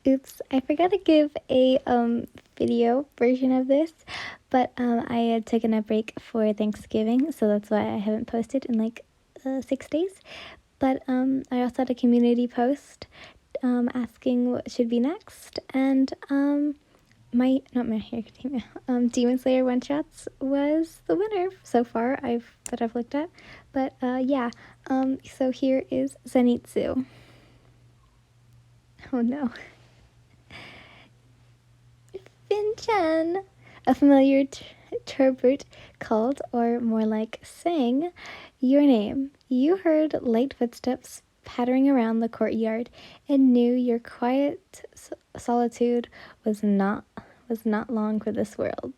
Oops, I forgot to give a video version of this, but I had taken a break for Thanksgiving, so that's why I haven't posted in like 6 days. But I also had a community post asking what should be next, and Demon Slayer One Shots was the winner so far I've looked at. But yeah, so here is Zenitsu. Oh no. Finchan, a familiar turbot called, or more like sang, your name. You heard light footsteps pattering around the courtyard and knew your quiet solitude was not long for this world.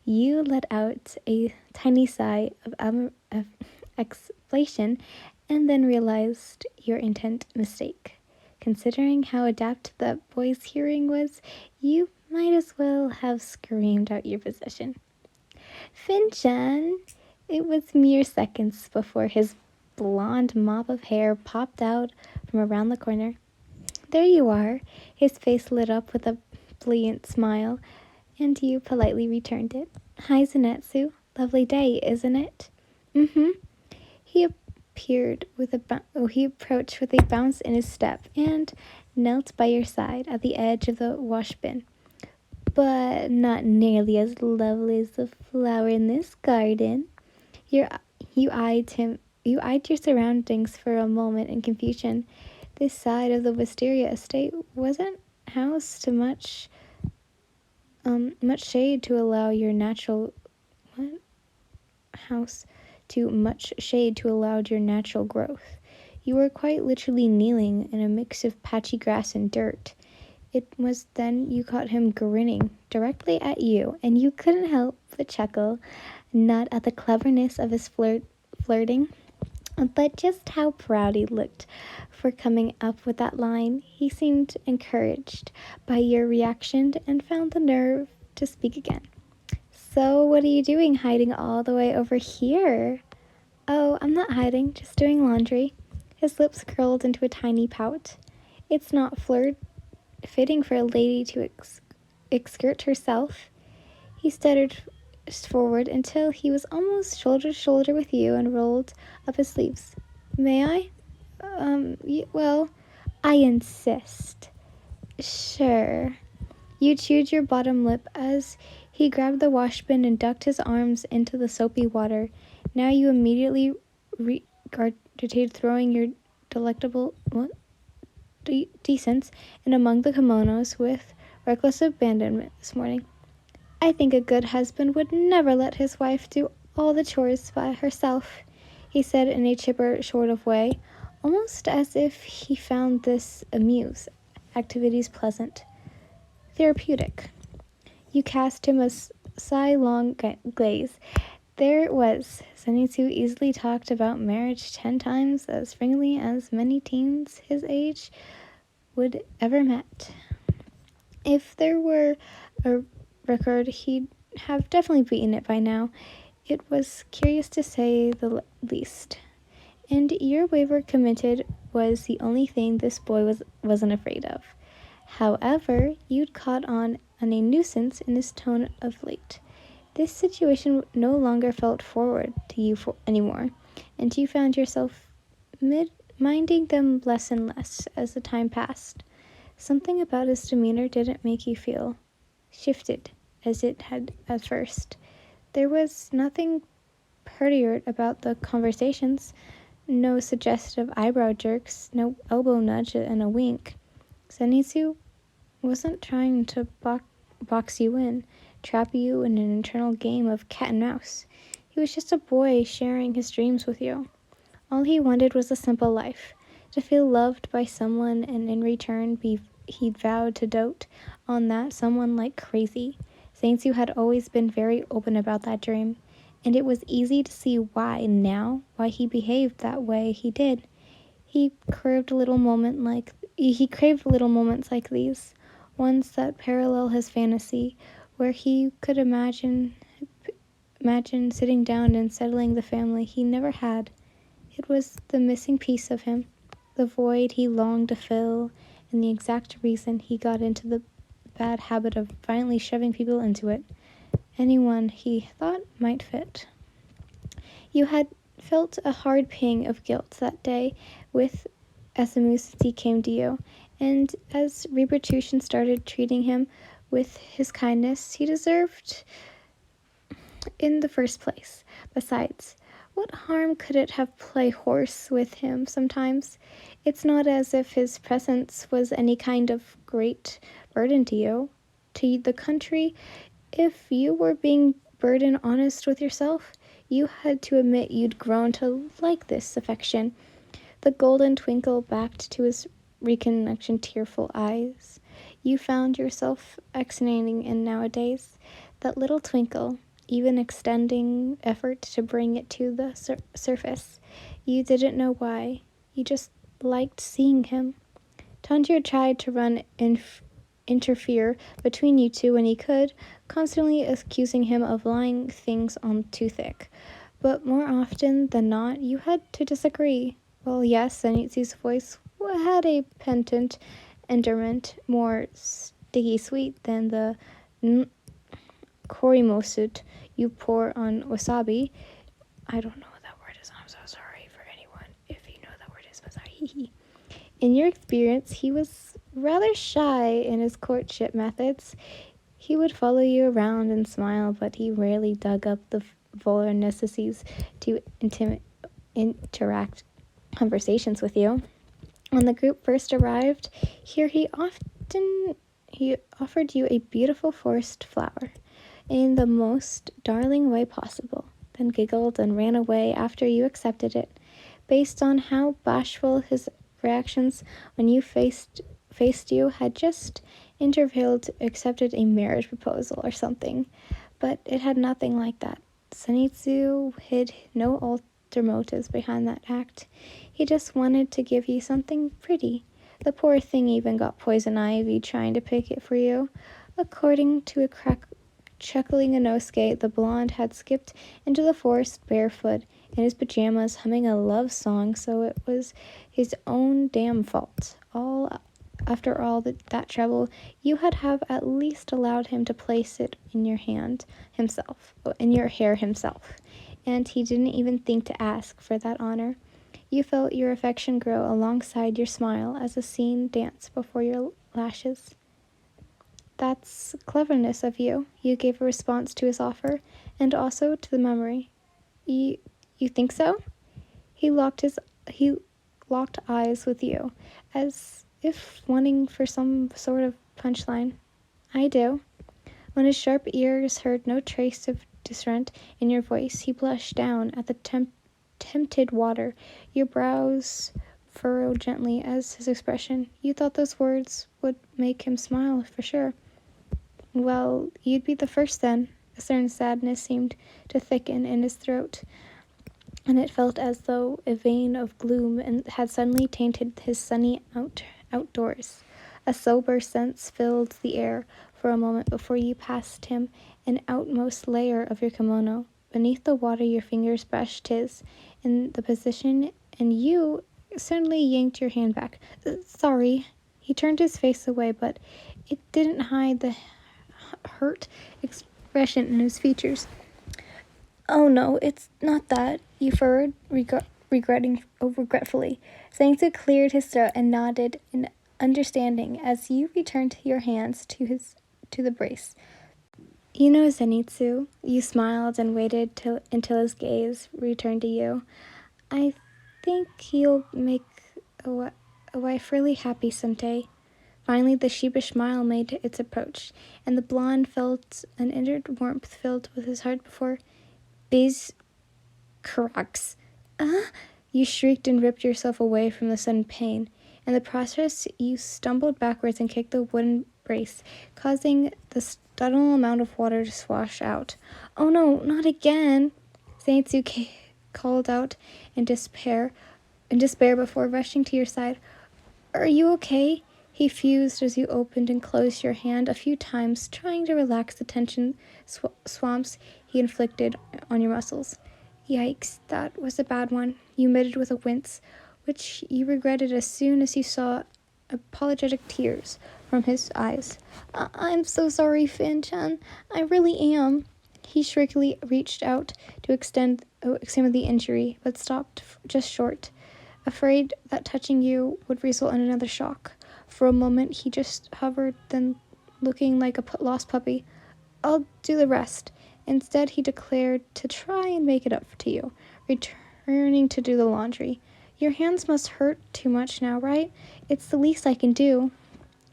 You let out a tiny sigh of exultation and then realized your intent mistake. Considering how adapted that boy's hearing was, you might as well have screamed out your position. Finchan! It was mere seconds before his blonde mop of hair popped out from around the corner. There you are. His face lit up with a brilliant smile, and you politely returned it. Hi, Zenitsu. Lovely day, isn't it? Mm-hmm. He approached with a bounce in his step and knelt by your side at the edge of the wash bin. But not nearly as lovely as the flower in this garden. You eyed your surroundings for a moment in confusion. This side of the Wisteria estate wasn't housed to much shade to allow your natural growth. You were quite literally kneeling in a mix of patchy grass and dirt. It was then you caught him grinning directly at you, and you couldn't help but chuckle, not at the cleverness of his flirting, but just how proud he looked for coming up with that line. He seemed encouraged by your reaction and found the nerve to speak again. So what are you doing hiding all the way over here? Oh, I'm not hiding, just doing laundry. His lips curled into a tiny pout. It's not fitting for a lady to exert herself. He stuttered forward until he was almost shoulder to shoulder with you and rolled up his sleeves. May I? Well, I insist. Sure. You chewed your bottom lip as he grabbed the wash bin and ducked his arms into the soapy water. Now you immediately regurgitated throwing your delectable decents in among the kimonos with reckless abandonment this morning. I think a good husband would never let his wife do all the chores by herself, he said in a chipper sort of way, almost as if he found this activities pleasant, therapeutic. You cast him a sidelong gaze. There it was. Zenitsu easily talked about marriage 10 times as frequently as many teens his age would ever met. If there were a record, he'd have definitely beaten it by now. It was curious to say the least. And your wayward committed was the only thing this boy wasn't afraid of. However, you'd caught on a nuisance in his tone of late. This situation no longer felt forward to you anymore, and you found yourself minding them less and less as the time passed. Something about his demeanor didn't make you feel shifted as it had at first. There was nothing perturbed about the conversations, no suggestive eyebrow jerks, no elbow nudge and a wink. Zenitsu wasn't trying to box you in, trap you in an internal game of cat and mouse. He was just a boy sharing his dreams with you. All he wanted was a simple life, to feel loved by someone, and in return he'd vowed to dote on that someone like crazy. Zenitsu had always been very open about that dream, and it was easy to see why he behaved that way he did. He craved little moments like these, ones that parallel his fantasy, where he could imagine sitting down and settling the family he never had. It was the missing piece of him, the void he longed to fill, and the exact reason he got into the bad habit of violently shoving people into it. Anyone he thought might fit. You had felt a hard pang of guilt that day as the Musiti came to you, and as retribution started treating him with his kindness he deserved in the first place. Besides, what harm could it have play horse with him sometimes? It's not as if his presence was any kind of great burden to you, to the country. If you were being burden honest with yourself, you had to admit you'd grown to like this affection. The golden twinkle backed to his reconnection tearful eyes. You found yourself exhalating in nowadays, that little twinkle, even extending effort to bring it to the surface. You didn't know why. You just liked seeing him. Tanjiro tried to interfere between you two when he could, constantly accusing him of lying things on too thick. But more often than not, you had to disagree. Well, yes, Zenitsu's voice had a penitent endearment, more sticky sweet than the korimosut you pour on wasabi. I don't know what that word is. I'm so sorry for anyone if you know that word is, but sorry. In your experience, he was rather shy in his courtship methods. He would follow you around and smile, but he rarely dug up the vulgar necessities to interact conversations with you. When the group first arrived here, he offered you a beautiful forest flower in the most darling way possible, then giggled and ran away after you accepted it, based on how bashful his reactions when you faced you had just intervaled accepted a marriage proposal or something. But it had nothing like that. Zenitsu hid no ulterior motives behind that act. He just wanted to give you something pretty. The poor thing even got poison ivy trying to pick it for you. According to a chuckling Inosuke, the blonde had skipped into the forest barefoot in his pajamas, humming a love song, so it was his own damn fault. After all that trouble, you had have at least allowed him to place it in your hair himself, and he didn't even think to ask for that honor. You felt your affection grow alongside your smile as the scene danced before your lashes. That's cleverness of you. You gave a response to his offer, and also to the memory. You think so? He locked eyes with you, as if wanting for some sort of punchline. I do. When his sharp ears heard no trace of dissent in your voice, he blushed down at the tempted water. Your brows furrowed gently as his expression. You thought those words would make him smile for sure. Well, you'd be the first then. A certain sadness seemed to thicken in his throat, and it felt as though a vein of gloom had suddenly tainted his sunny outdoors. A sober sense filled the air for a moment before you passed him an outmost layer of your kimono. Beneath the water your fingers brushed his in the position, and you suddenly yanked your hand back. Sorry. He turned his face away, but it didn't hide the hurt expression in his features. Oh no, it's not that, you furrowed, regretfully. Zenitsu cleared his throat and nodded in understanding as you returned your hands to the brace. You know, Zenitsu, you smiled and waited until his gaze returned to you. I think he'll make a wife really happy someday. Finally, the sheepish smile made its approach, and the blonde felt an inner warmth filled with his heart before Biz Crux. You shrieked and ripped yourself away from the sudden pain. In the process, you stumbled backwards and kicked the wooden brace, causing the startling amount of water to swash out. Oh no, not again! Zenitsu called out in despair before rushing to your side. Are you okay? He fused as you opened and closed your hand a few times, trying to relax the tension swamps he inflicted on your muscles. Yikes, that was a bad one, you admitted with a wince, which you regretted as soon as you saw apologetic tears from his eyes. I'm so sorry, Fin-chan. I really am. He shriekingly reached out to examine the injury, but stopped just short, afraid that touching you would result in another shock. For a moment, he just hovered, then looking like a lost puppy. I'll do the rest. Instead, he declared to try and make it up to you, returning to do the laundry. Your hands must hurt too much now, right? It's the least I can do.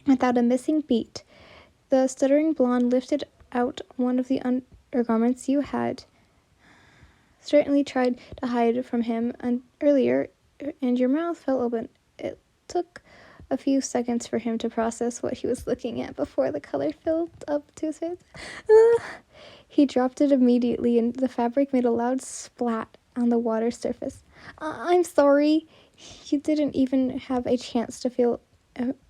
Without a missing beat, the stuttering blonde lifted out one of the undergarments you had certainly tried to hide from him earlier, and your mouth fell open. It took a few seconds for him to process what he was looking at before the color filled up to his face. He dropped it immediately, and the fabric made a loud splat on the water surface. I'm sorry. You didn't even have a chance to feel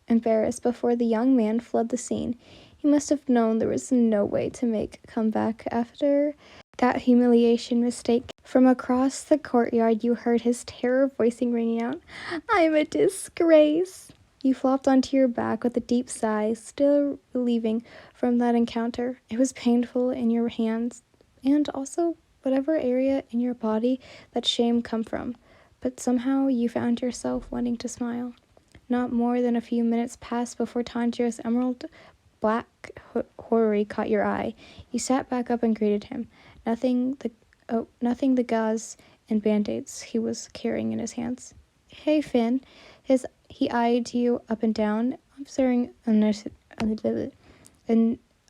embarrassed before the young man fled the scene. He must have known there was no way to make a comeback after that humiliation mistake. From across the courtyard, you heard his terror voicing ringing out. I'm a disgrace. You flopped onto your back with a deep sigh, still relieving from that encounter. It was painful in your hands, and also whatever area in your body that shame come from. But somehow you found yourself wanting to smile. Not more than a few minutes passed before Tanjiro's emerald black hori caught your eye. You sat back up and greeted him, nothing the gauze and band-aids he was carrying in his hands. Hey, Finn. He eyed you up and down, observing and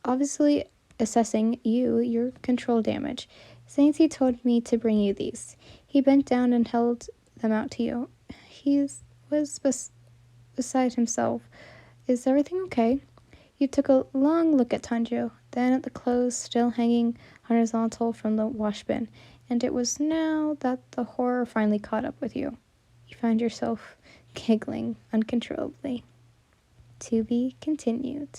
obviously assessing your control damage. Zenitsu told me to bring you these. He bent down and held them out to you. He was beside himself. Is everything okay? You took a long look at Tanjiro, then at the clothes still hanging horizontal from the wash bin, and it was now that the horror finally caught up with you. You found yourself giggling uncontrollably. To be continued.